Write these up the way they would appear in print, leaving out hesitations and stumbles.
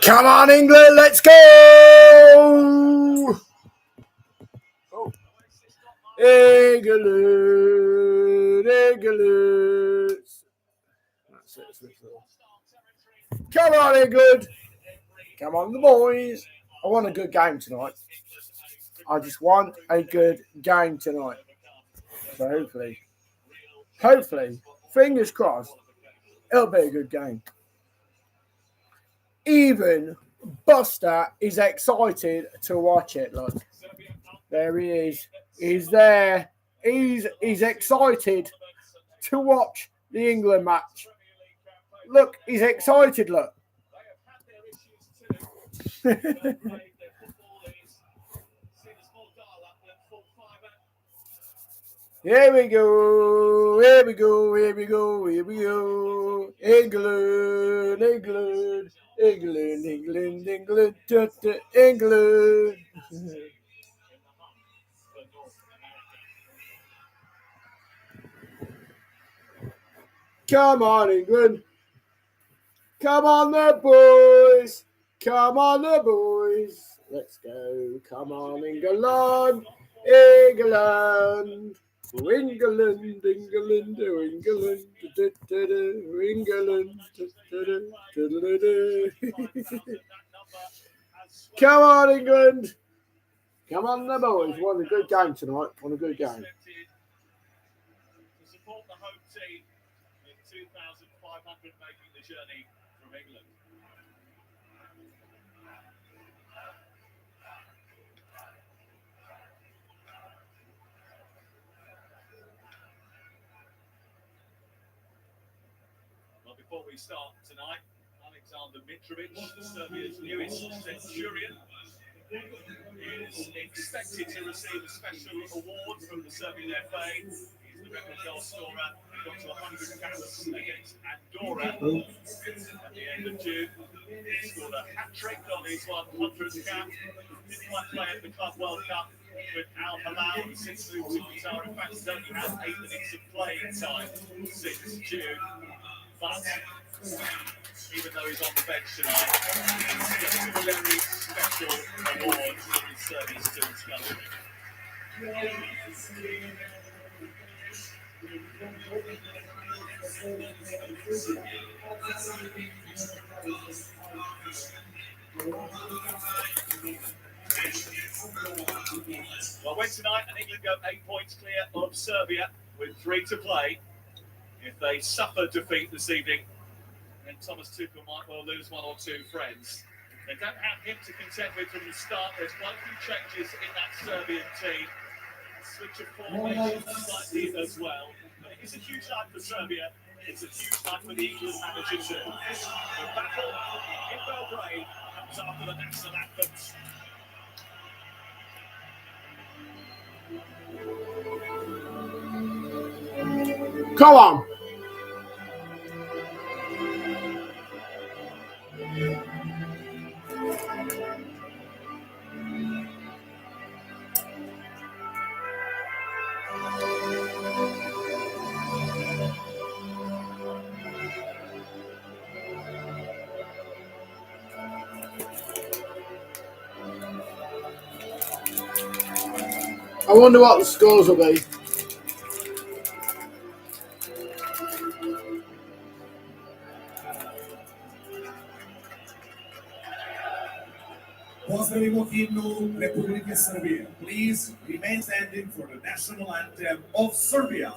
Come on, England, let's go! Oh. England. That's it. Come on, England. Come on, the boys. I want a good game tonight. I just want a good game tonight. So hopefully, fingers crossed, it'll be a good game. Even Buster is excited to watch it. Look, there he is. He's there. He's excited to watch the England match. Look, he's excited. Look. Here we go. England. Come on, England. Come on, the boys. Let's go. Come on, England. England. Come on, England. Come on, the boys. What a good game tonight. What a good game. To support the home team with 2,500 making the journey from England. Well, before we start tonight, Alexander Mitrovic, Serbia's newest centurion, is expected to receive a special award from the Serbian FA. He's the record goal scorer. He got to 100 caps against Andorra at the end of June. He scored a hat-trick on his 100th cap. Didn't quite play at the Club World Cup with Al Hilal and since moved to Qatar. In fact, he's only had 8 minutes of playing time since June. But even though he's on the bench tonight, he's got a very special award in his service to his country. Well, when tonight and England go 8 points clear of Serbia with 3 to play, if they suffer defeat this evening, then Thomas Tuchel might well lose 1 or 2 friends. They don't have him to contend with from the start. There's quite a few changes in that Serbian team. Switch of formation slightly as well. But it's a huge night for Serbia. It's a huge night for the England manager too. The battle in Belgrade comes after the national anthems. Come on. I wonder what the scores will be. Pozdravimo himnu Republike Srbije. Please remain standing for the national anthem of Serbia.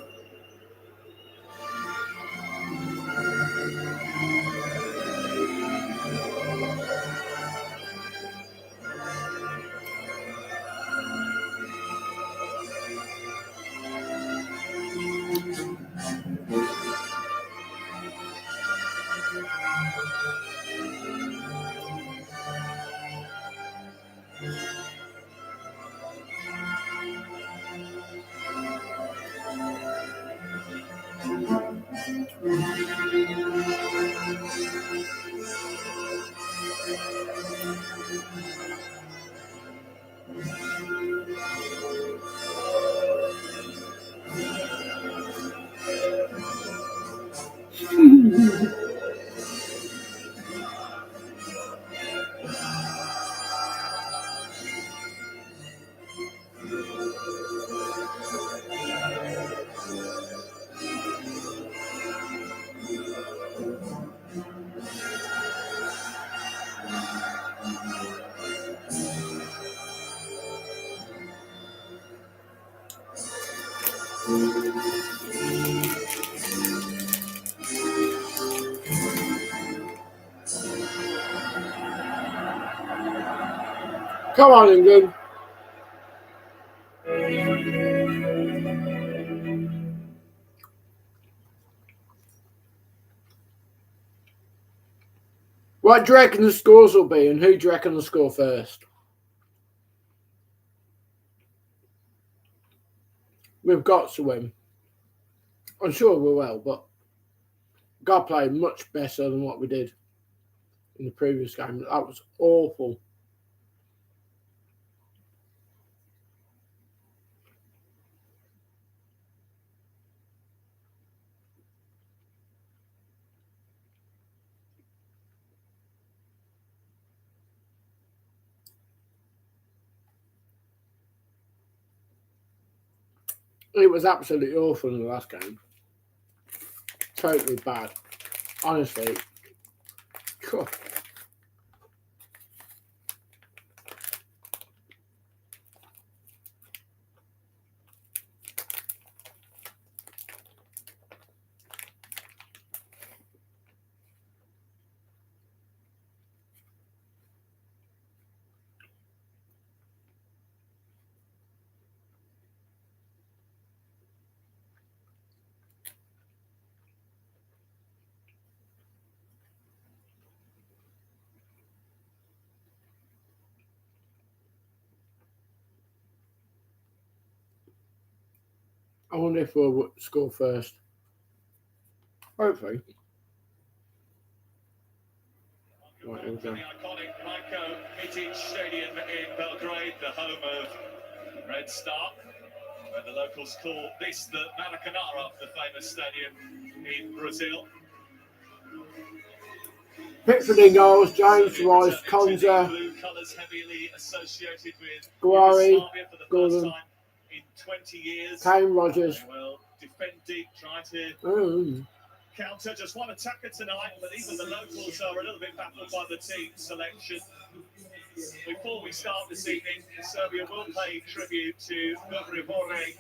Come on, England. What do you reckon the scores will be, and who do you reckon will score first? We've got to win. I'm sure we will, but got to play much better than what we did in the previous game. That was awful. It was absolutely awful in the last game. Totally bad. Honestly. Cool. I wonder if we'll score first. Hopefully. Right, the iconic Rajko Mitic Stadium in Belgrade, the home of Red Star, where the locals call this the Maracanã, the famous stadium in Brazil. Pickford in goals, James, Rice, Konza, Blue colours heavily associated with Guari, for the Gordon, first time in 20 years. Kane, Rogers. Well, defending, trying to counter, just one attacker tonight, but even the locals are a little bit baffled by the team selection. Before we start this evening, Serbia will pay tribute to Dobribore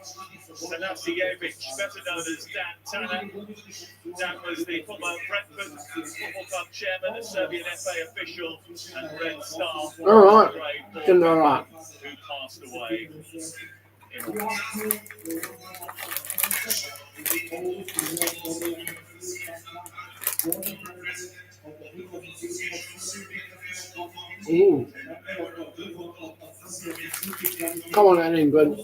Stanasijevic, better known as Dan Tanner. Dan was the former Brentford Football Club chairman, a Serbian FA official, and Red Star. All right. Didn't know that. Who passed away in August. Ooh. Come on, then, England.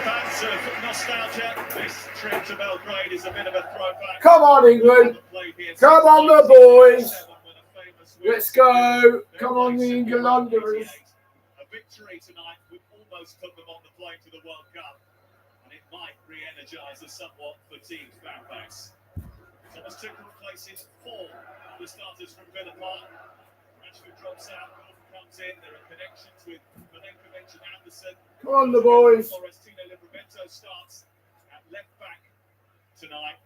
Fans of nostalgia, this trip to Belgrade is a bit of a throwback. Come on, England. Come on, the boys. Let's go. Come on, the Englanders. A victory tonight would almost put them on the plane to the World Cup, and it might re-energise a somewhat fatigued fan base. Thomas Tuchel replaces 4 of the starters from Villa Park. Rashford drops out, Gordon comes in. There are connections with Milenkovic and Anderson. Come on, the boys. Forestino Livramento starts at left back tonight,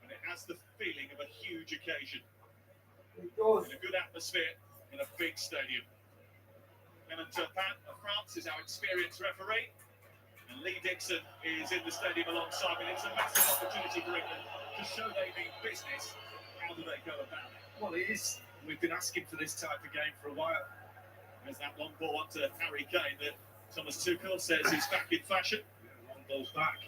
and it has the feeling of a huge occasion. In a good atmosphere in a big stadium. Clement Turpin of France is our experienced referee, and Lee Dixon is in the stadium alongside me. It's a massive opportunity for England to show they mean business. How do they go about it? Well, it is. We've been asking for this type of game for a while. There's that long ball onto Harry Kane that Thomas Tuchel says is back in fashion. Long ball's back.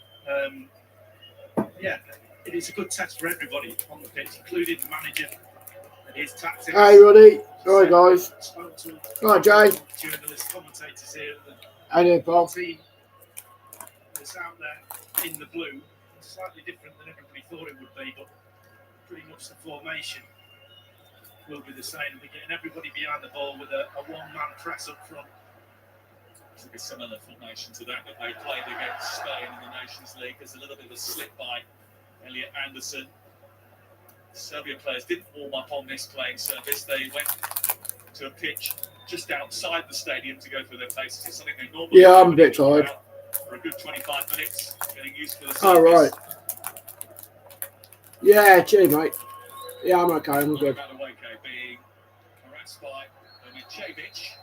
Yeah, it is a good test for everybody on the pitch, including the manager and his tactics. Hey, Roddy. All right, guys. Spoke to All right, Jay. journalists, commentators here. Hey there, The Bob. team that's out there in the blue, slightly different than everybody thought it would be, but pretty much the formation will be the same. We're getting everybody behind the ball with a one-man press up front. It's a similar formation to that they played against Spain in the Nations League. There's a little bit of a slip by Elliot Anderson. Serbian players didn't warm up on this playing surface. They went to a pitch just outside the stadium to go through their paces. It's something they normally Yeah, I'm a bit tired. For a good 25 minutes, getting used to the surface. Oh, right. Yeah, cheers, mate. Yeah, I'm okay. I'm good. Being harassed by Milicevic.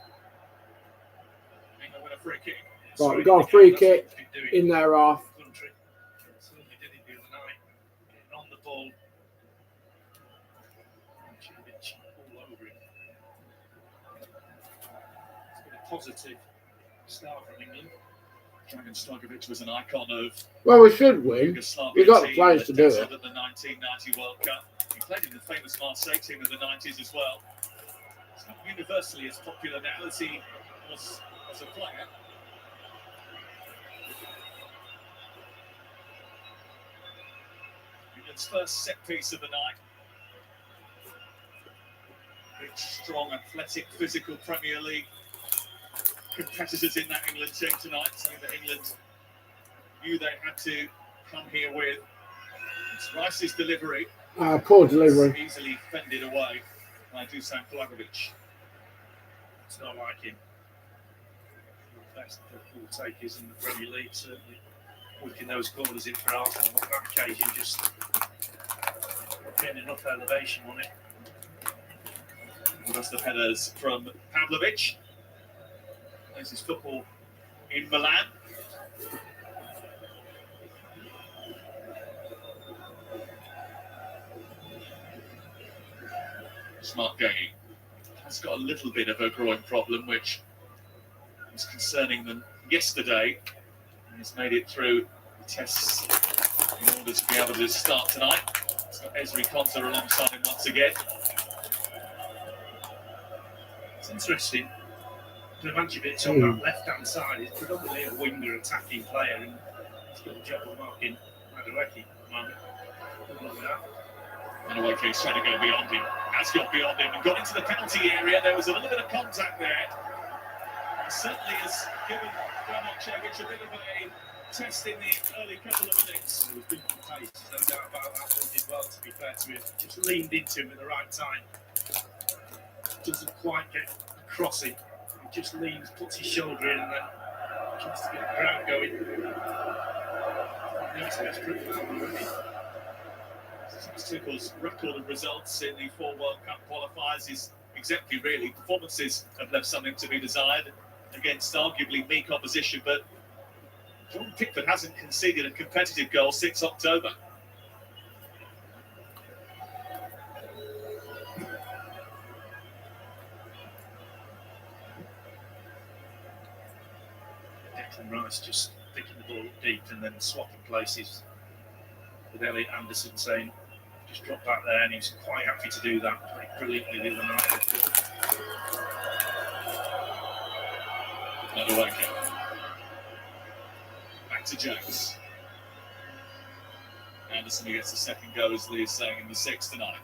Win a free kick. Right, we've got a free kick in their half. Certainly did it the other night. Getting on the ball. Milicevic all over it. It's been a positive start from England. Dragan Stojkovic was an icon of Well, we should win. We've got the players to do it. At the 1990 World Cup. He played in the famous Marseille team in the 90s as well. It's not universally as popular now as he was as a player. England's first set piece of the night. Big, strong, athletic, physical Premier League competitors in that England team tonight. Something that England knew they had to come here with. It's Rice's delivery. Poor delivery. It's easily fended away by Dusan Blagovic. It's not like him. The best ball takers in the Premier League, certainly working those corners in for Arsenal. On that occasion, just getting enough elevation on it. Well, that's the headers from Pavlovic. This is football in Milan. Smart going. Has got a little bit of a groin problem, which was concerning them yesterday. He's made it through the tests in order to be able to start tonight. It's got Ezri Konsa alongside him once again. It's interesting. Milicevic on that left-hand side is predominantly a winger attacking player, and he's got a job of marking Madueke at the moment. Good luck with that. Madueke's trying to go beyond him. Has got beyond him and got into the penalty area. There was a little bit of contact there. He certainly has given Milicevic a bit of a test in the early couple of minutes. There was big pace, no doubt about that. But he did well, to be fair to him. Just leaned into him at the right time. Doesn't quite get across him. He just leans, puts his shoulder in, and then tries to get the crowd going. It's pretty good already. Tuchel's record of results in the 4 World Cup qualifiers is exemplary, really. Performances have left something to be desired against arguably meek opposition, but Jordan Pickford hasn't conceded a competitive goal since October. Declan Rice just picking the ball up deep and then swapping places with Elliot Anderson saying, just drop back there, and he's quite happy to do that. Played brilliantly the other night. Madueke. Back to James. Anderson who gets the second goal, as Lee is saying, in the 6th tonight.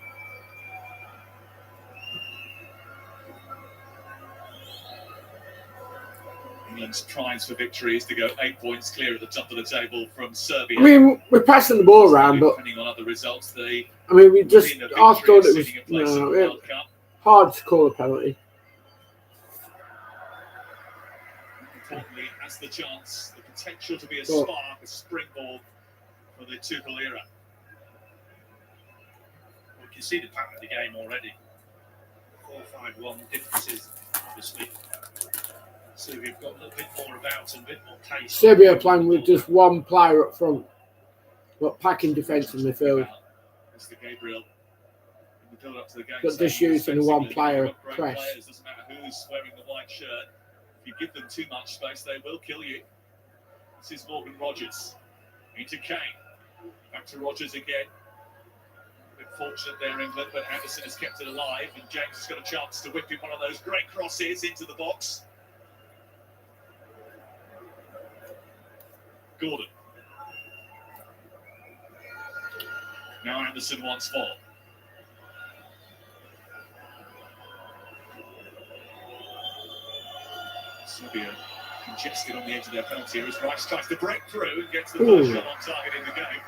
England's prize for victory is to go 8 points clear at the top of the table from Serbia. I mean, we're passing the ball around, but depending on other results, I mean, we just. I thought it was hard to call a penalty. Importantly, has the chance, the potential to be a spark, a springboard for the Tuchel era. We can see the pattern of the game already. 4-5-1 differences, obviously. So we've got a little bit more about and a bit more taste. Serbia playing with just one player up front, but packing defence in midfield. Mr. Gabriel, in the build up to the game, but just using a one-player press. Players, doesn't matter who's wearing the white shirt. If you give them too much space, they will kill you. This is Morgan Rogers. Into Kane. Back to Rogers again. A bit fortunate there, England, but Anderson has kept it alive, and James has got a chance to whip in one of those great crosses into the box. Gordon. Now Anderson once more. Serbia congested on the edge of their penalty area as Rice tries to break through and gets the first shot on target in the game.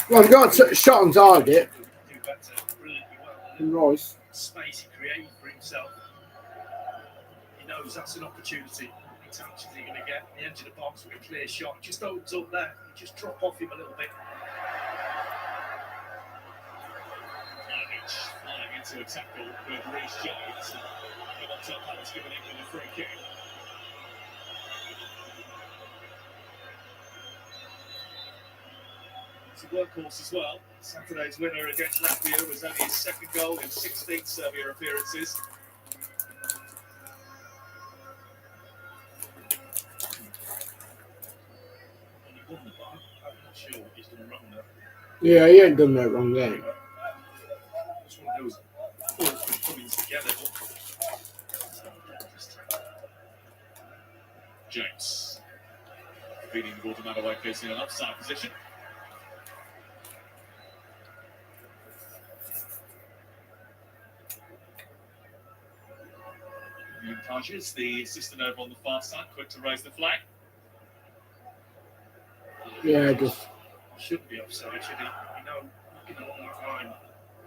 Well, he got a shot on target. Do better, brilliantly well. And Royce. Space he created for himself. He knows that's an opportunity. He's actually going to get the edge of the box with a clear shot. Just opens up there. You just drop off him a little bit. Flying into a tackle with Reece Jones. And on top, Palace giving England a free kick. It's a workhorse as well. Saturday's winner against Latvia was only his second goal in 16 Serbia appearances. When he won the bar, I'm not sure what he's done wrong there. Yeah, he ain't done that wrong there. It's one of those awkward comings together. James. Feeding the ball to Madueke in an offside position. Pages, the assistant over on the far side, quick to raise the flag. Yeah, just. Shouldn't be offside, should he? You know, looking along that line,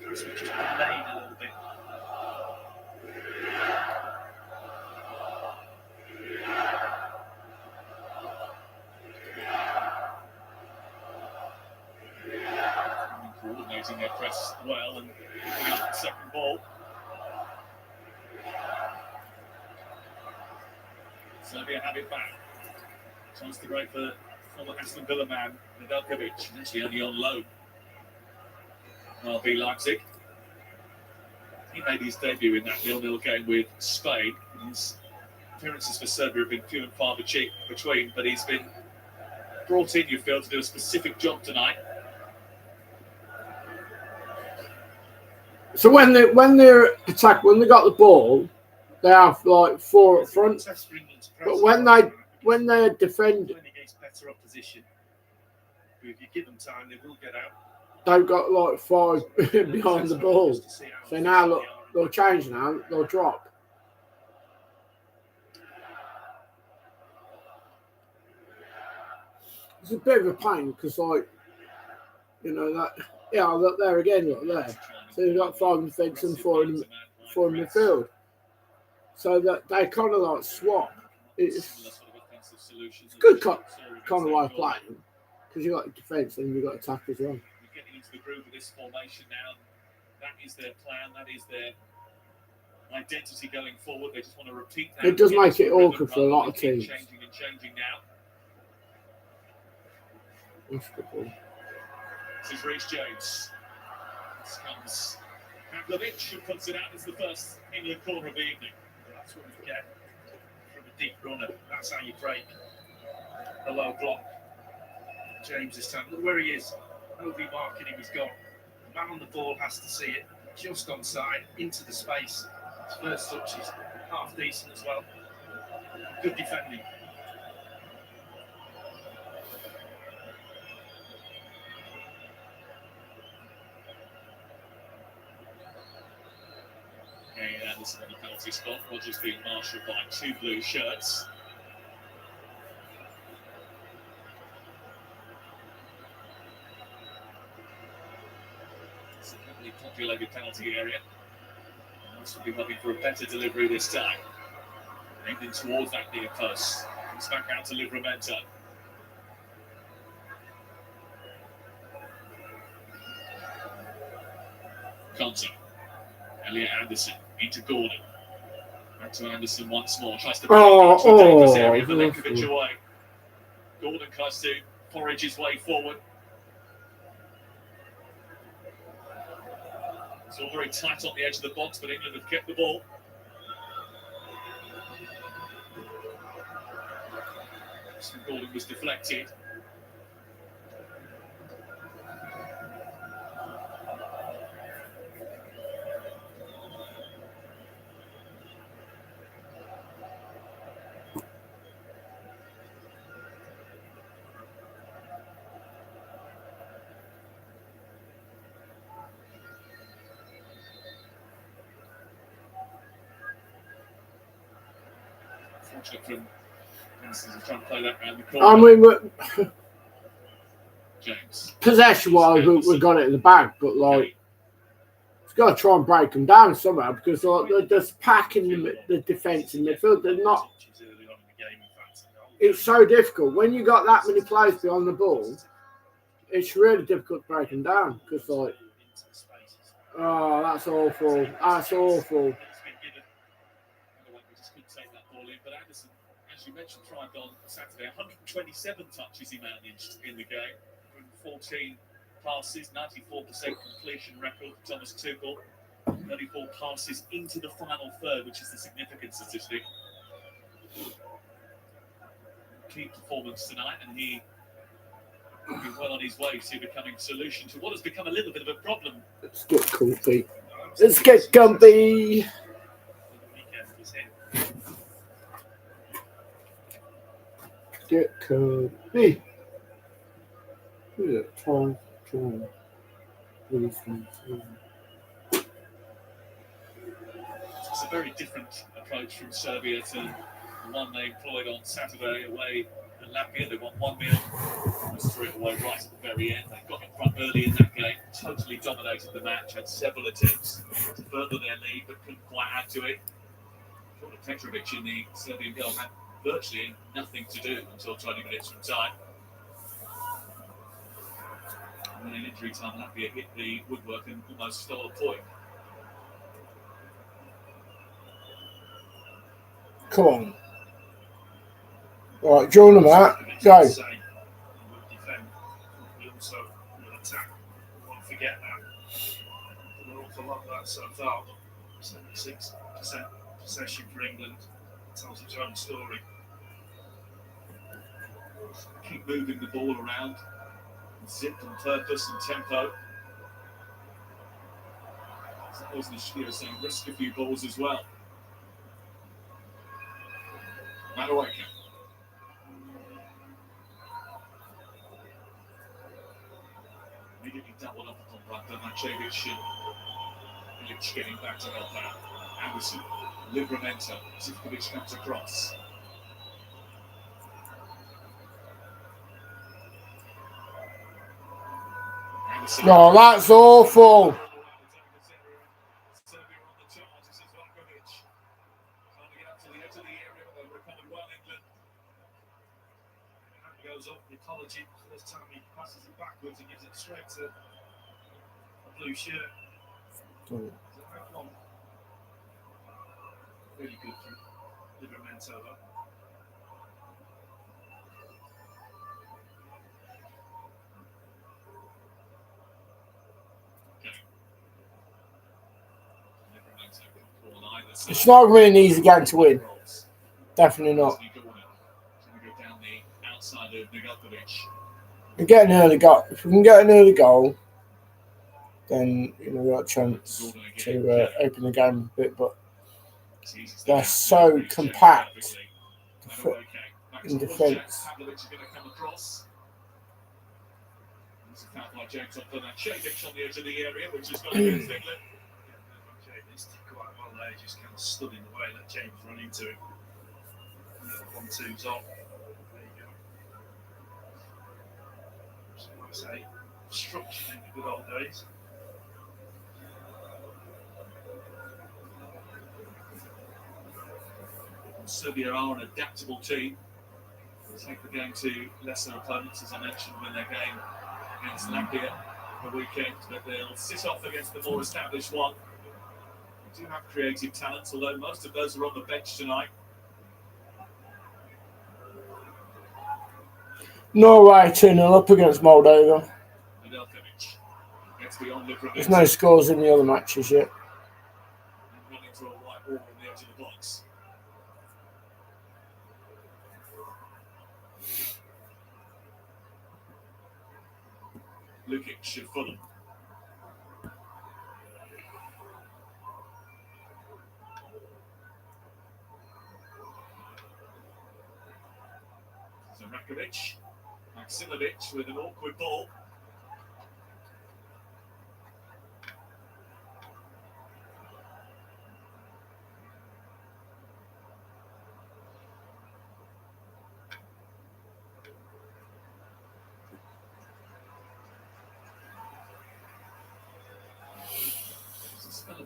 it's just delayed a little bit. Coordinating their press well and picking up the second ball. Serbia have it back. Chance to break for former Aston Villa man, Nedeljkovic, actually only on loan. RB Leipzig. He made his debut in that 0-0 game with Spain. His appearances for Serbia have been few and far between, but he's been brought in, you feel, to do a specific job tonight. So when they attack, when they got the ball, they have like four up front. But when they defend, Playing against better opposition, if you give them time, they will get out. they've got like five behind the ball. So now look, they'll change now. They'll drop. It's a bit of a pain because, like, you know that. Yeah, look there again. Look there. So you've got five in defence and four in midfield. So that they kind of like swap. It's good kind of way of playing because you got defence and you got attack as well. We're getting into the groove of this formation now. That is their plan. That is their identity going forward. They just want to repeat that. It does make it awkward for a lot of teams. Changing now. That's good ball. This is Reece Jones. This comes Pavlovic, who puts it out as the first England corner of the evening. That's what you get from a deep runner. That's how you break a low block. James this time, look where he is. Nobody marking him, he's gone. The man on the ball has to see it. Just onside, into the space. His first touch is half decent as well. Good defending. Anderson on the penalty spot. Rogers being marshalled by two blue shirts. It's a heavily populated penalty area. Most will be looking for a better delivery this time. Aimed towards that near post. Comes back out to Livramento. Conte. Elliot Anderson into Gordon. Back to Anderson once more. Tries to break into a dangerous area. Milenkovic away. Gordon tries to forage his way forward. It's all very tight on the edge of the box, but England have kept the ball. Gordon was deflected. Fortunate from Vincent to try and play that around the corner. I mean, James. possession-wise, we got it in the bag, but like, it's got to try and break them down somehow because like they're just packing the defence in midfield. They're not. It's so difficult when you got that many players behind the ball. It's really difficult to break them down because like, oh, that's awful. That's awful. But Anderson, as you mentioned, tried on Saturday. 127 touches he managed in the game. 114 passes, 94% completion record for Thomas Tuchel. 34 passes into the final third, which is the significant statistic. Key performance tonight, and he will be well on his way to becoming a solution to what has become a little bit of a problem. Let's get comfy. Let's get comfy. Get comfy. Time. It's a very different approach from Serbia to the one they employed on Saturday away in Latvia. They won 1-0, almost threw it away right at the very end. They got in front early in that game, totally dominated the match, had several attempts to further their lead, but couldn't quite add to it. Petrovic in the Serbian goal had virtually nothing to do until 20 minutes from time. And then in injury time, Latvia hit the woodwork and almost stole a point. Come on. All right, join them out. Go. We also will attack. We won't forget that. An awful lot of that so far. 76% possession for England. Tells its own story. Keep moving the ball around. Zip on purpose and tempo. As always, Nishikira saying risk a few balls as well. Madueke. Immediately doubled up on Brankovic and Ilic getting back to help out. Anderson, Livramento, Zivkovic comes across. Anderson. No, that's awful. Goes up the apology. First time he passes it backwards and gives it straight to a blue shirt. Really good from Livramento. It's not going to be an easy game to win. Definitely not. We get an early goal. If we can get an early goal, then we've got a chance to open the game a bit. But they're so compact in defence. Just kind of stood in the way, let James run into him. 1-2's on. There you go. So like I say, structure in the good old days. Serbia are an adaptable team. They'll take the game to lesser opponents, as I mentioned, when their game against Latvia the weekend, but they'll sit off against the more established one. They do have creative talents, although most of those are on the bench tonight. Norway 2-0 up against Moldova. There's no scores in the other matches yet. Running to a white ball on the edge of the box. Lukic of Fulham. Rakovic, Maksimovic with an awkward ball.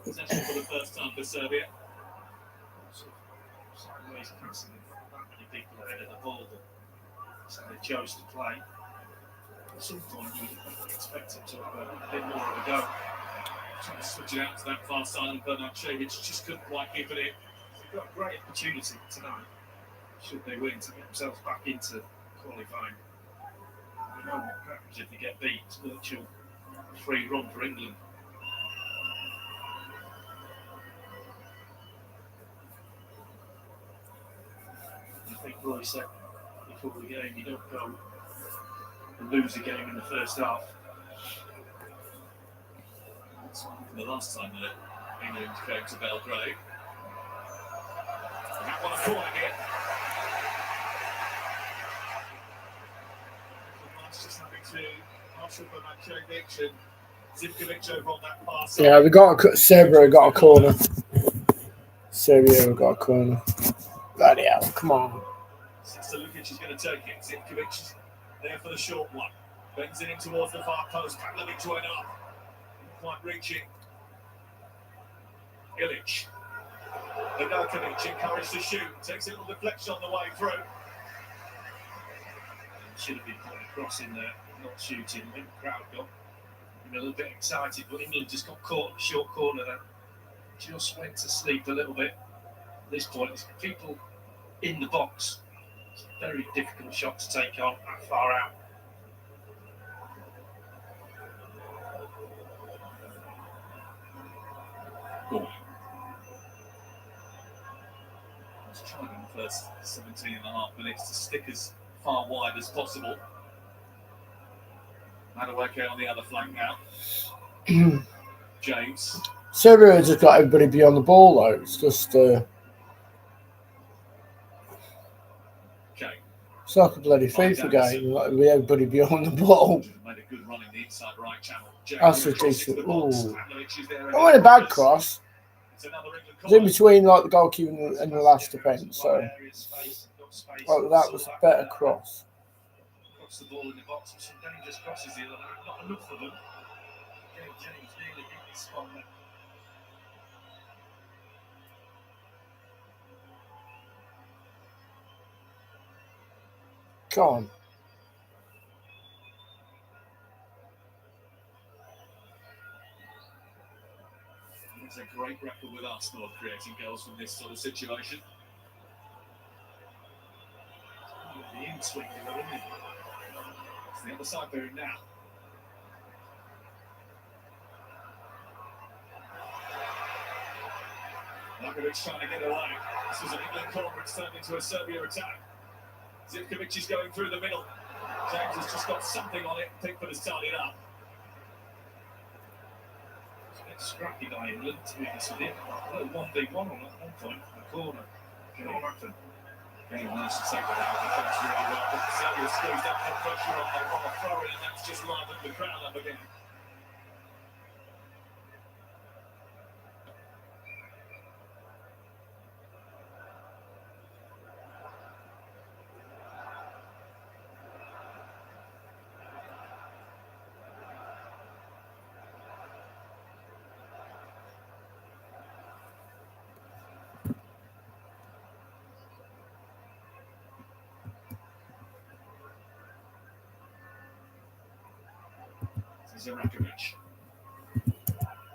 Possession for the first time for Serbia. Sideways passing that many people ahead of the ball, but so they chose to play. At some point, you would expect them to have a bit more of a go. Trying to switch it out to that far side, and Bernard-Cevic just couldn't quite keep it in. They've got a great opportunity tonight, should they win, to get themselves back into qualifying. We know what happens if they get beat. It's a virtual free run for England. I think Roy said before the game, you don't go and lose a game in the first half. That's what happened the last time that England came to Belgrade. And that one a corner here. Just having to Marshall Bernard-Cevic and Zivkovic over on that far side. Yeah, Serbia got a corner. Serbia got a corner. Bloody hell, come on. Lukic is going to take it. Zivkovic is there for the short one. Bends it in towards the far post. Pavlovic went up. Didn't quite reach it. Ilic. Nedeljkovic encouraged to shoot. Takes a little deflection on the way through. Should have been put across in there, not shooting. I think the crowd got a little bit excited, but England just got caught in a short corner then. Just went to sleep a little bit. At this point, it's people in the box. It's a very difficult shot to take on that far out. Cool. Let's try in the first 17 and a half minutes to stick as far wide as possible. Madueke on the other flank now. James. Serbia just got everybody beyond the ball though. It's just Okay. it's like a bloody FIFA game. Like with everybody beyond the ball. Made a good run in the inside right channel. That's a decent. Ooh. It wasn't a bad cross. It's another England It's in between like the goalkeeper and the last defence, so that was a better cross. Cross the ball in the box with some dangerous crosses the other night. Not enough of them. Again, James nearly hit his spot there. Come on. It's a great record with Arsenal creating goals from this sort of situation. The in swing, isn't it? It's the other side bearing now. Lakovic trying to get away. This was an England corner. It's turned into a Serbia attack. Zivkovic is going through the middle. James has just got something on it. Pickford has tied it up. It's a bit scrappy by England, to be honest with you. A little 1v1 on at one point in the corner. Can all happen. Anyone wants to take that out, defense really well. But Serbia squeezed up, put pressure on. They want to throw it, and that's just livened the crowd up again. Zirakovic.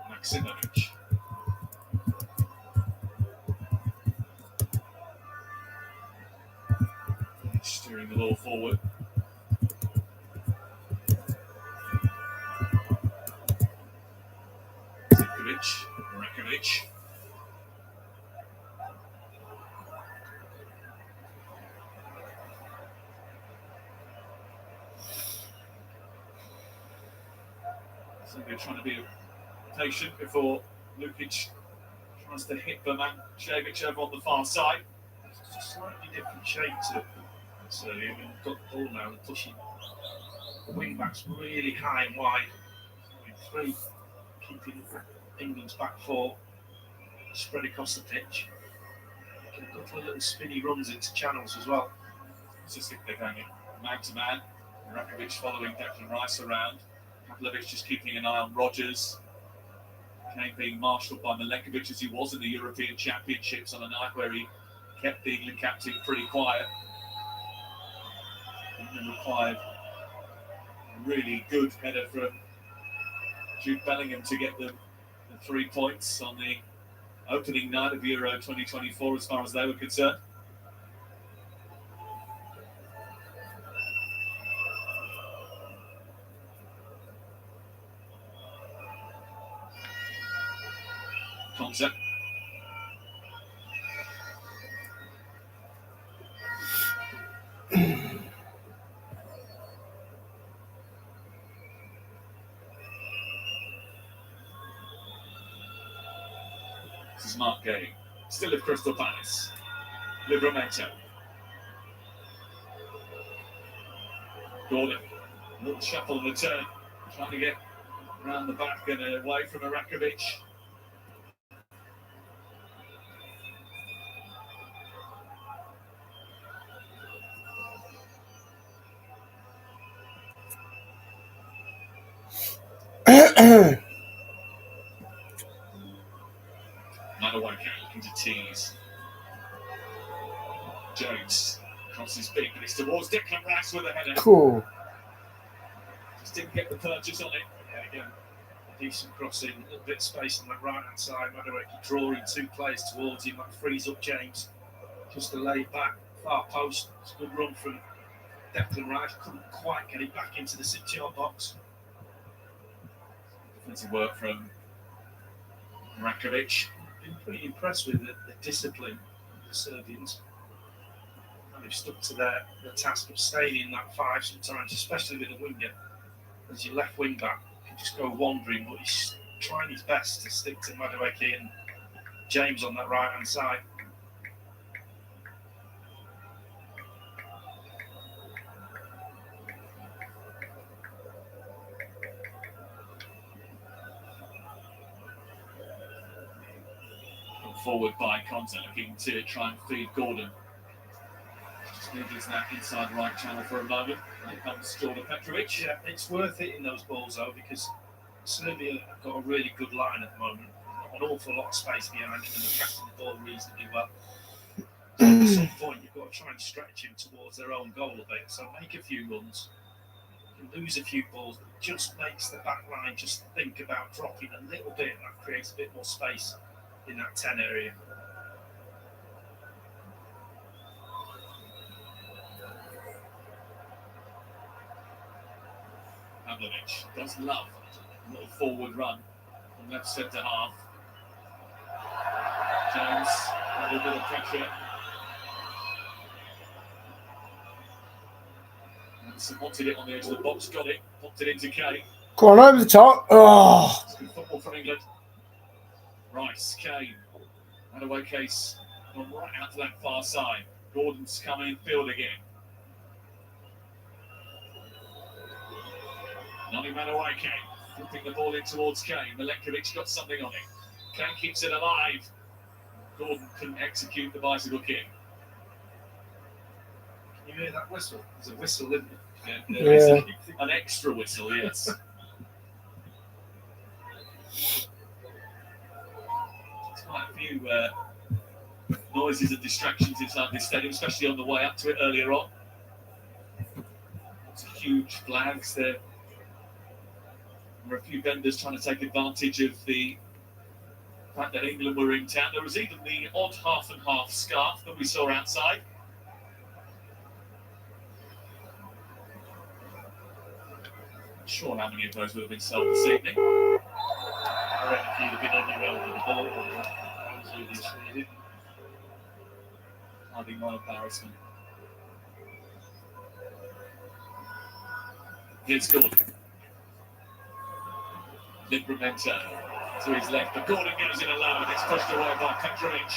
Maksimovic. Steering the ball forward. Zivkovic. Rakovic. So they're trying to be patient before Lukic tries to hit Bernard-Cevic over on the far side. It's a slightly different shape to it. So we've got the ball now and pushing the wing backs really high and wide. Three, keeping England's back four spread across the pitch. A couple of little spinny runs into channels as well. It's just they're going man to man. Rakovic following Declan Rice around. Pavlovic just keeping an eye on Rodgers. Kane being marshalled by Milenkovic as he was in the European Championships on a night where he kept the England captain pretty quiet. And required a really good header from Jude Bellingham to get them the 3 points on the opening night of Euro 2024 as far as they were concerned. Concept. This is Mark Gay, still at Crystal Palace. Livramento. Gordon, a little shuffle in the turn, trying to get around the back and away from Irakovic. Madueke looking to tease. Jones crosses big, but it's towards Declan Rice with a header. Cool. Just didn't get the purchase on it. Yeah, again, decent crossing, a little bit of space on that right hand side. Madueke drawing 2 players towards him, that frees up James. Just a laid back far post. It's a good run from Declan Rice. Couldn't quite get it back into the 6-yard box. Defensive work from Irakovic. Been pretty impressed with the discipline of the Serbians. And they've stuck to their task of staying in that 5 sometimes, especially with a winger. As your left wing back can just go wandering, but he's trying his best to stick to Madueke and James on that right hand side. Forward by Conte, looking to try and feed Gordon. Just needles that inside right channel for a moment. Here comes Jordan Petrovic. Yeah, it's worth hitting those balls though, because Serbia have got a really good line at the moment. Not an awful lot of space behind them, and they're passing the ball reasonably well. So at some point, you've got to try and stretch him towards their own goal a bit. So make a few runs, you lose a few balls, but it just makes the back line just think about dropping a little bit, and that creates a bit more space in that 10 area. Pavlovic does love a little forward run from left centre half. Jones, a little bit of pressure. Anderson wanted it on the edge of the box, got it, popped it into Kane. Go on, over the top. Oh. It's good football from England. Rice, Kane, Madueke case gone right out to that far side. Gordon's coming in field again. Noni Madueke flipping the ball in towards Kane. Milenkovic got something on it. Kane keeps it alive. Gordon couldn't execute the bicycle kick. Can you hear that whistle? There's a whistle, isn't it? Yeah, there is an extra whistle, yes. Quite a few noises and distractions inside this stadium, especially on the way up to it earlier on. Lots of huge flags there. There were a few vendors trying to take advantage of the fact that England were in town. There was even the odd half and half scarf that we saw outside. Not sure how many of those would have been sold this evening. I reckon if you'd have been on your own with the ball, absolutely. Harding no embarrassment. Here's Gordon. Livramento to his left, but Gordon goes in alone. It's pushed away by Petrovic.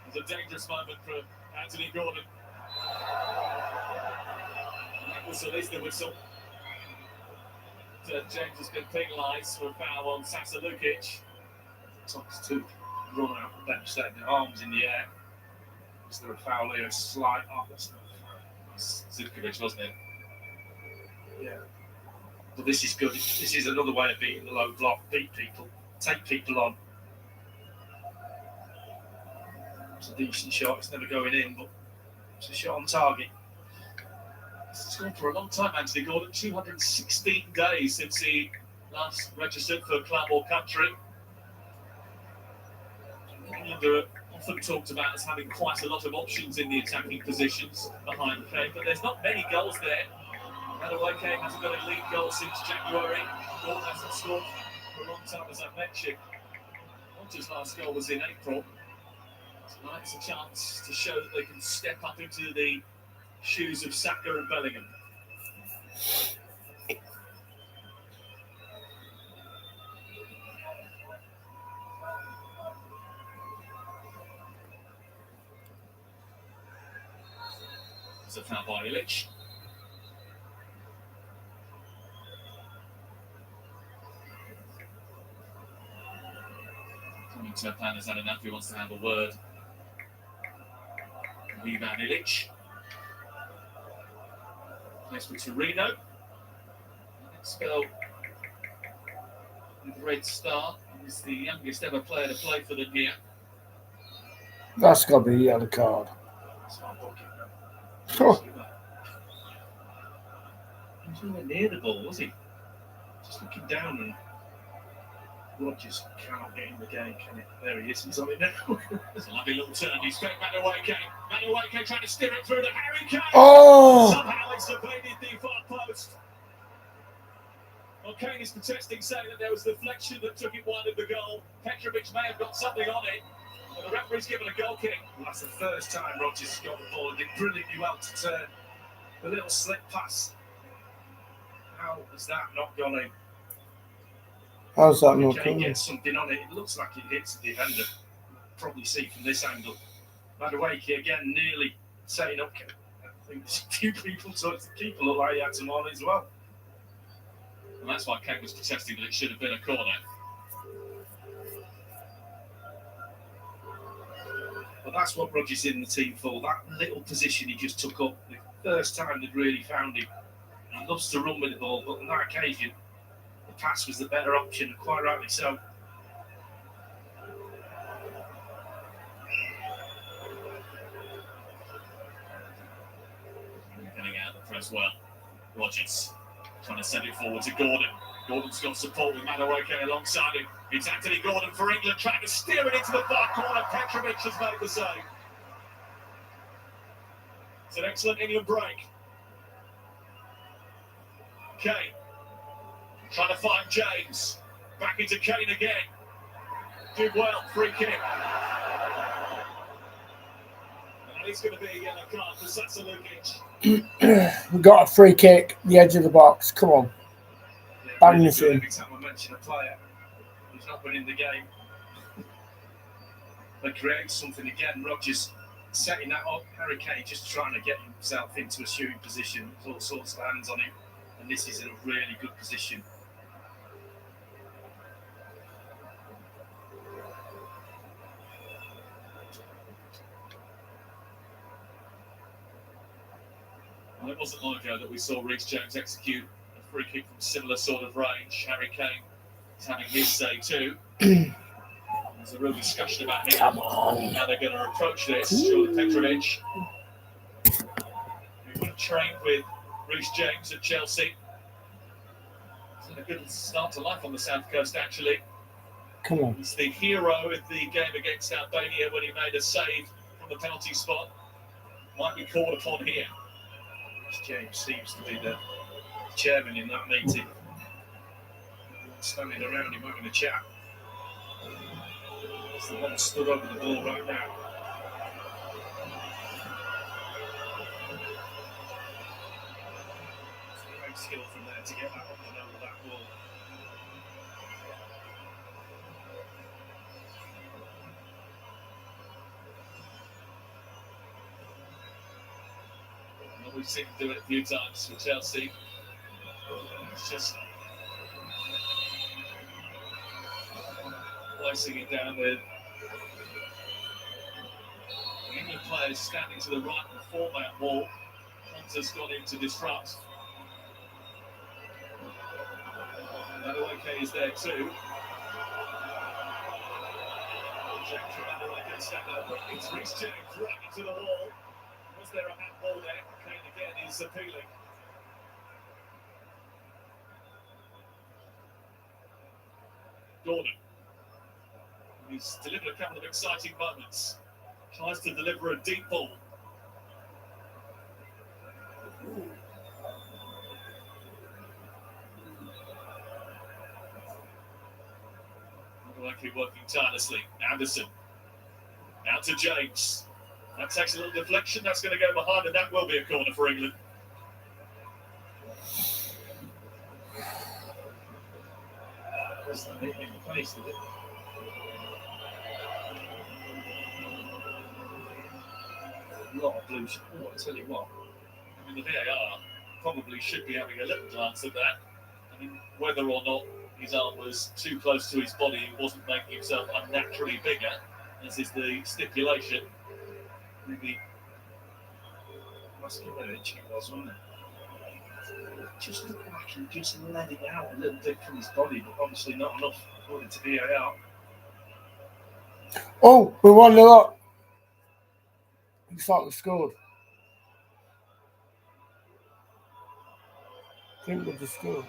It's a dangerous moment for Anthony Gordon. That whistle is the whistle. James has been penalised for a foul on Sasa Lukic. Tops to run out the bench there, the arms in the air. Is there a foul here? A slight that's Zivkovic, wasn't it? Yeah. But this is good. This is another way of beating the low block, beat people. take people on. It's a decent shot. It's never going in, but it's a shot on target. It's gone for a long time, Anthony Gordon. 216 days since he last registered for club or country. England are often talked about as having quite a lot of options in the attacking positions behind Kane, but there's not many goals there. Kane hasn't got a lead goal since January. Gordon hasn't scored for a long time, as I mentioned. Rodgers' last goal was in April. Tonight's a chance to show that they can step up into the shoes of Saka and Bellingham. It's a foul by Illich. Coming to a plan has had enough. He wants to have a word. Rebound Illich. Place for Torino. Spell with red star. He's the youngest ever player to play for them here. That's got to be a yellow card. Oh. He was nowhere near the ball, was he? Just looking down, and Rodgers cannot get in the game, can he? There he is. He's on it now. It's a lovely little turn. He's back Kane. Kane trying to steer it through to Harry Kane. Oh! Somehow it's evaded the far post. Well, Kane is protesting, saying that there was deflection that took it wide of the goal. Petrovic may have got something on it, but the referee's given a goal kick. Well, that's the first time Rodgers has got the ball and did brilliantly well to turn. The little slip pass. How has that not gone in? How's that not Kane coming? gets something on it. It looks like it hits the defender. Probably see from this angle. Madueke again nearly setting up. I think there's a few people touched the keeper, look like he had some on as well. And that's why Kane was protesting that it should have been a corner. But that's what Rodgers in the team for. That little position he just took up. The first time they'd really found him. He loves to run with the ball, but on that occasion, the pass was the better option, and quite rightly so. Getting out of the press well. Rodgers trying to send it forward to Gordon. Gordon's got support with Madueke alongside him. It's Anthony Gordon for England trying to steer it into the far corner. Petrovic has made the save. It's an excellent England break. Kane trying to find James. Back into Kane again. Did well, free kick. And it's going to be a yellow card for Sasa. We got a free kick, the edge of the box. Come on. Bang this in. Every time I mention a player who's not winning the game, they create something again. Rodgers setting that up. Harry Kane just trying to get himself into a shooting position. There's all sorts of hands on him, and this is in a really good position. Well, it wasn't long ago that we saw Reece James execute a free kick from similar sort of range. Harry Kane is having his say too. There's a real discussion about how they're going to approach this. Surely Petrovic, who would have trained with Reece James at Chelsea. He's had a good start to life on the South Coast, actually. Come on. He's the hero of the game against Albania when he made a save from the penalty spot. Might be called upon here. James seems to be the chairman in that meeting. Standing around him having a chat. He's the one stood over the ball right now. Great skill from there to get that up and over that ball. Well, we've seen him do it a few times for Chelsea. It's just placing it down with the England players standing to the right before that wall. Hunter's gone in to disrupt. Madueke is there too. It's Reece James right into the wall. Was there a handball there? Kane again is appealing. Gordon. He's delivered a couple of exciting moments. Tries to deliver a deep ball. Likely working tirelessly. Anderson. Out to James. That takes a little deflection. That's going to go behind, and that will be a corner for England. That's not hitting in the face, did it? A lot of blue. Oh, I tell you what. I mean, the VAR probably should be having a little glance at that. I mean, whether or not his arm was too close to his body, he wasn't making himself unnaturally bigger, as is the stipulation. Maybe Muscular itch it was, wasn't it? Just looked like he just let it out a little bit from his body, but obviously not enough according to VAR. Oh, we won a lot. Looks like we scored. I think we just scored.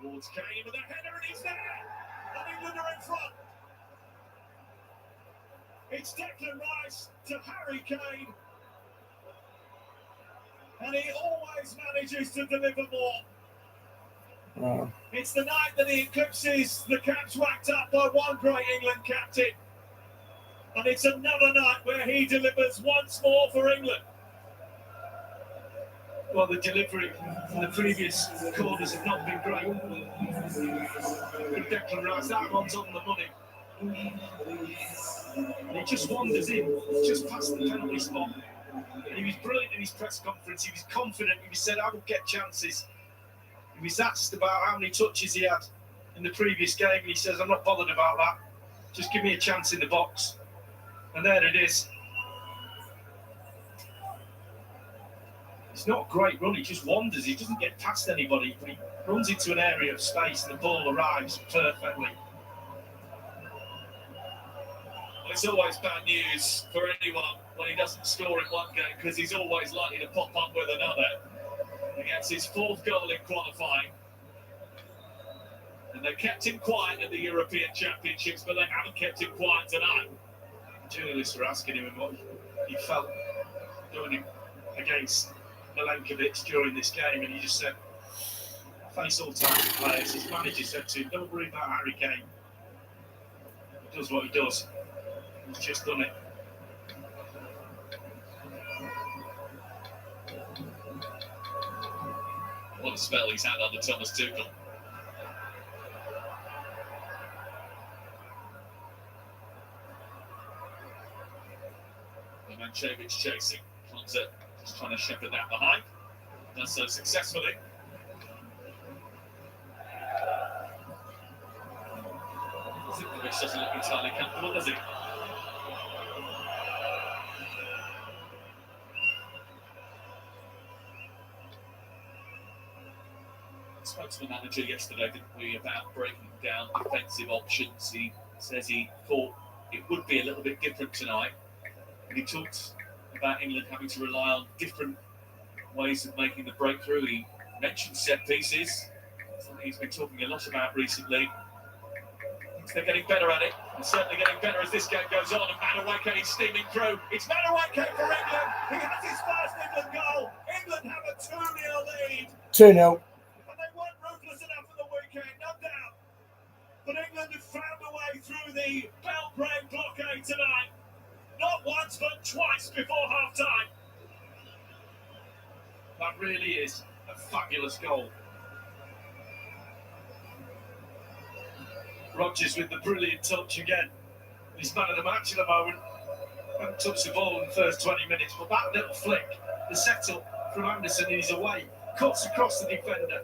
Towards Kane with a header, and he's there! And England are in front. It's Declan Rice to Harry Kane. And he always manages to deliver more. Wow. It's the night that he eclipses the caps whacked up by one great England captain. And it's another night where he delivers once more for England. Well, the delivery from the previous corners have not been great. With Declan Rice, that one's on the money. And he just wanders in, just past the penalty spot. And he was brilliant in his press conference. He was confident. He said, I will get chances. He was asked about how many touches he had in the previous game, and he says, I'm not bothered about that. Just give me a chance in the box. And there it is. It's not a great run, he just wanders, he doesn't get past anybody, but he runs into an area of space and the ball arrives perfectly. Well, it's always bad news for anyone when he doesn't score in one game, because he's always likely to pop up with another. He gets his fourth goal in qualifying. And they kept him quiet at the European Championships, but they haven't kept him quiet tonight. Journalists were asking him what he felt doing against Milenkovic during this game, and he just said, I face all types of players. His manager said to him, don't worry about Harry Kane. He does what he does. He's just done it. What a spell he's had under Thomas Tuchel. Manchevich chasing. Konza just trying to shepherd that behind. Does so successfully. Zikovic doesn't look entirely comfortable, does he? I spoke to the manager yesterday, didn't we, about breaking down defensive options. He says he thought it would be a little bit different tonight. And he talked about England having to rely on different ways of making the breakthrough. He mentioned set pieces, something he's been talking a lot about recently. They're getting better at it, and certainly getting better as this game goes on. And Madueke is steaming through. It's Madueke for England. He has his first England goal. England have a 2-0 lead. 2-0. And they weren't ruthless enough for the weekend, no doubt. But England have found a way through the Belgrade blockade tonight. Not once, but twice before half-time. That really is a fabulous goal. Rodgers with the brilliant touch again. He's man of the match at the moment. Hasn't touched the ball in the first 20 minutes, but that little flick, the set-up from Anderson, and he's away. Cuts across the defender.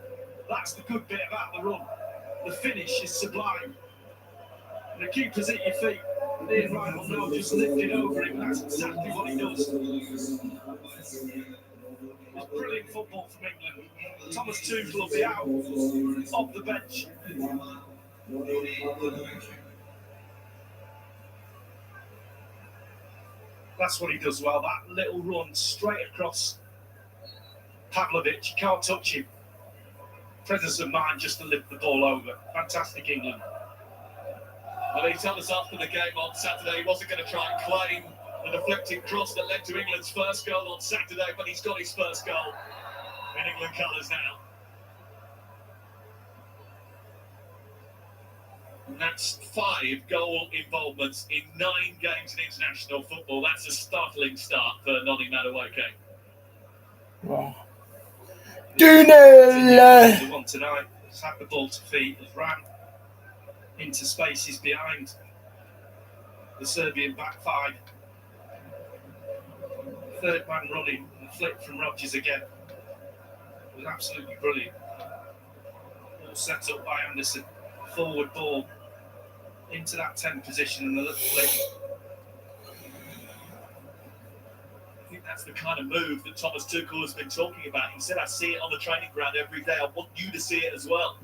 That's the good bit about the run. The finish is sublime. And the keeper's at your feet. Ian Wright will know, just lift it over him. That's exactly what he does. was brilliant football from England. Thomas Tuchel will be out off the bench. That's what he does well. That little run straight across Pavlovic. You can't touch him. Presence of mind just to lift the ball over. Fantastic England. Well, he told us after the game on Saturday he wasn't going to try and claim the deflected cross that led to England's first goal on Saturday, but he's got his first goal in England colours now. And that's 5 goal involvements in 9 games in international football. That's a startling start for Noni Madueke. Wow. 2-0. The one tonight has had the ball to feet, has ran into spaces behind the Serbian back 5. Third man running, the flick from Rodgers again. It was absolutely brilliant. All set up by Anderson. Forward ball into that 10 position and the little flick. I think that's the kind of move that Thomas Tuchel has been talking about. He said, I see it on the training ground every day. I want you to see it as well.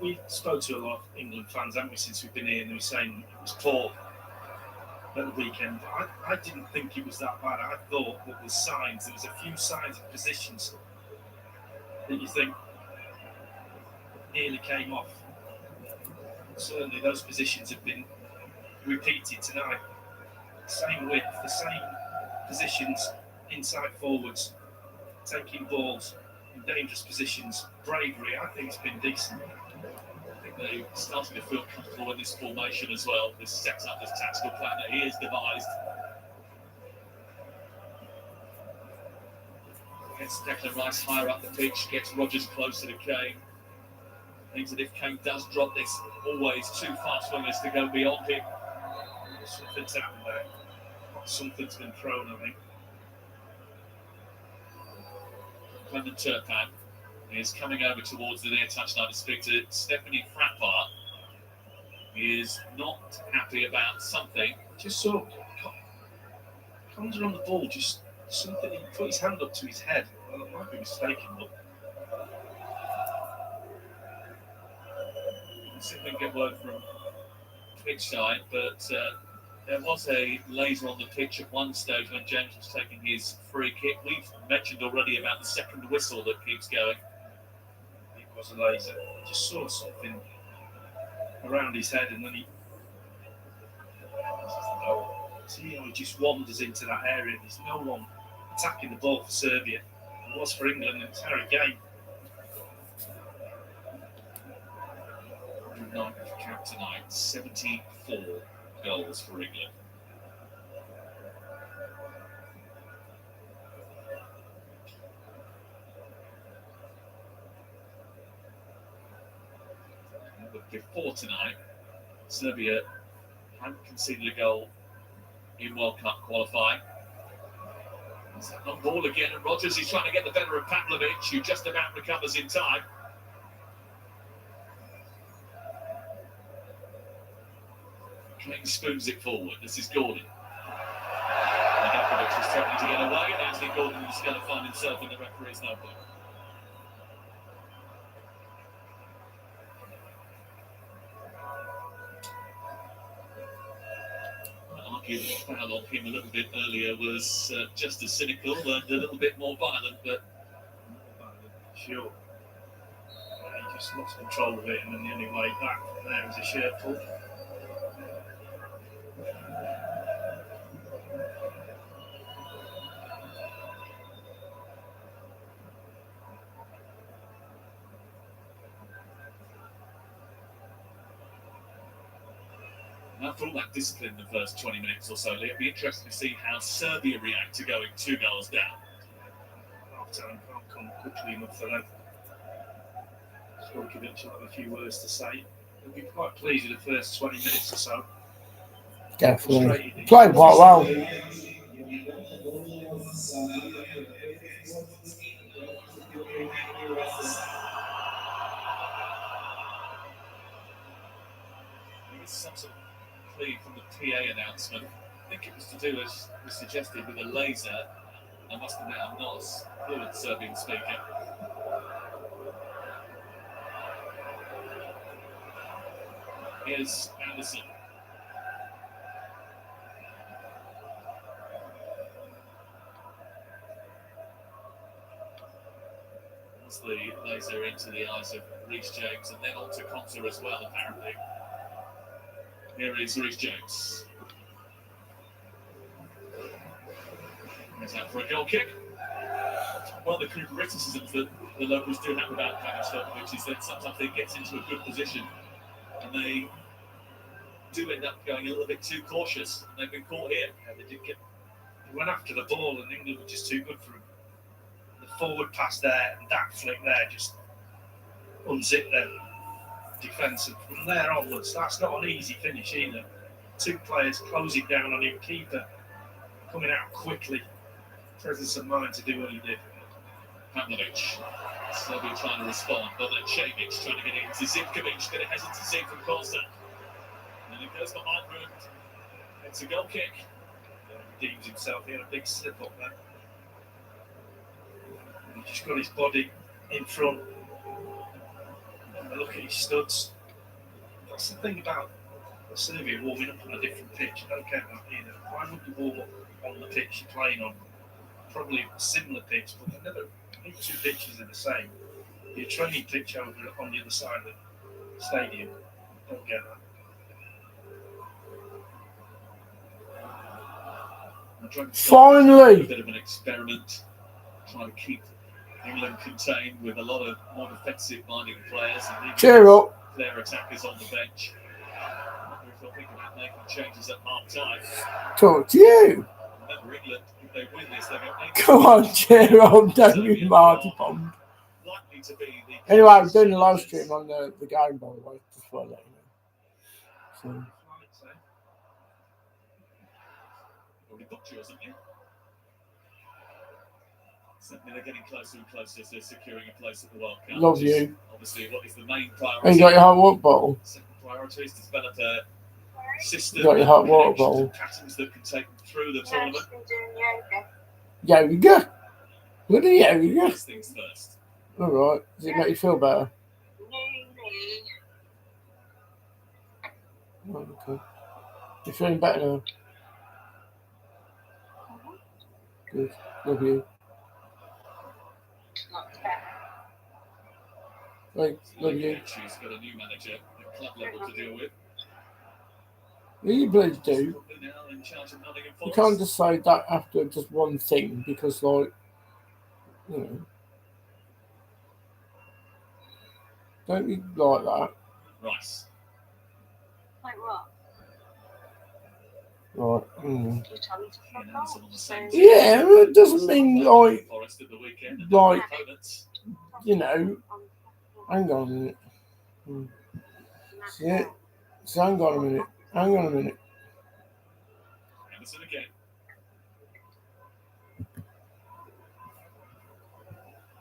We spoke to a lot of England fans, haven't we, since we've been here, and they were saying it was poor at the weekend. I didn't think it was that bad. I thought that the signs, there was a few signs of positions that you think nearly came off. Certainly those positions have been repeated tonight. Same width, the same positions inside forwards, taking balls in dangerous positions. Bravery, I think, has been decent. I think they're starting to feel comfortable in this formation as well. This sets up this tactical plan that he has devised. Gets Declan Rice higher up the pitch, gets Rodgers closer to Kane. Thinks that if Kane does drop this, always 2 fast wingers to go beyond him. Something's happened there. Something's been thrown, I think. Clement Turpin is coming over towards the near touchline to speak to Stephanie Frappart. He is not happy about something. Just saw Conjure on the ball, just something, he put his hand up to his head. Well, I might be mistaken, but see if we can get word from pitch side, but there was a laser on the pitch at one stage when James was taking his free kick. We've mentioned already about the second whistle that keeps going. it was a laser. I just saw something around his head, and then he see how he just wanders into that area. There's no one attacking the ball for Serbia. It was for England, and it's Harry Kane. Night of count tonight, 74 goals for England. But before tonight, Serbia hadn't conceded a goal in World Cup qualifying. He's on ball again, and Rodgers is trying to get the better of Pavlovic, who just about recovers in time. Kane spoons it forward. This is Gordon. Pavlovic is trying to get away, and Anthony Gordon is going to find himself in the referee's notebook. Argued the foul on him a little bit earlier was just as cynical and a little bit more violent, but sure. He just lost control of it, and then the only way back there was a shirt pull. After all that discipline in the first 20 minutes or so, it'll be interesting to see how Serbia react to going 2 goals down. Half time can't come quickly enough for them. Stojkovic will have a few words to say. He'll be quite pleased with the first 20 minutes or so. Definitely. Played quite well. Some sort of plea from the PA announcement. I think it was to do, as was suggested, with a laser. I must admit, I'm not a fluent Serbian speaker. Here's Anderson. That's the laser into the eyes of Reece James, and then on to Conter as well, apparently. Here is Reece James. Here's out for a goal kick. One of the criticisms that the locals do have about Kagastokovic is that sometimes they get into a good position and they do end up going a little bit too cautious. And they've been caught here. Yeah, they went after the ball, and England were just too good for him. The forward pass there, and that flick there just unzipped their defence. And from there onwards, that's not an easy finish either. Two players closing down on him, keeper coming out quickly, presence of mind to do what he did. Pavlovic. Serbia trying to respond, but then Čević trying to get it into Zivkovic, bit of hesitancy from Costa. And it goes behind for him. It's a goal kick. He redeems himself. He had a big slip up there. He just got his body in front. And look at his studs. That's the thing about Serbia warming up on a different pitch. I don't care about either. Why would you warm up on the pitch you're playing on? Probably a similar pitch, but they're never. Any two pitches are the same. Your training pitch over on the other side of the stadium. Don't get that. Finally! A bit of an experiment, trying to keep England contained with a lot of more defensive-minded players and Cheer up. their attackers on the bench. We're thinking about making changes at half-time. Talk to you. Remember, England, if they win this, they've got Come on, cheer up, don't you, Marty Pond. likely to be the Anyway, I'm doing a live stream on the game, by the way, just for letting you know. So, already booked yours, haven't you? Certainly they're getting closer and closer to securing a place at the World Cup. love which is you. Obviously, what is the main And priority? you got your hot water bottle? Second priority is to develop a system You got your hot water connections bottle? and patterns that can take them through the tournament. Yoga? What are yoga? First things first. Alright. Does it make you feel better? Oh, okay. You're feeling better now? Good. Love you. Right, love you. She's got a new manager at club level to deal with. Yeah, you bloody do. Probably now in charge of Nottingham You Forest. can't just say that after just one thing because, like, you know, don't you like that? Rice. Like what? Right. You're telling me to Ian fuck Anderson on off. the So, same Yeah, it doesn't mean, like, Forest at the weekend. And like- their opponents. you know, hang on a minute. Yeah. So hang on a minute. Anderson again.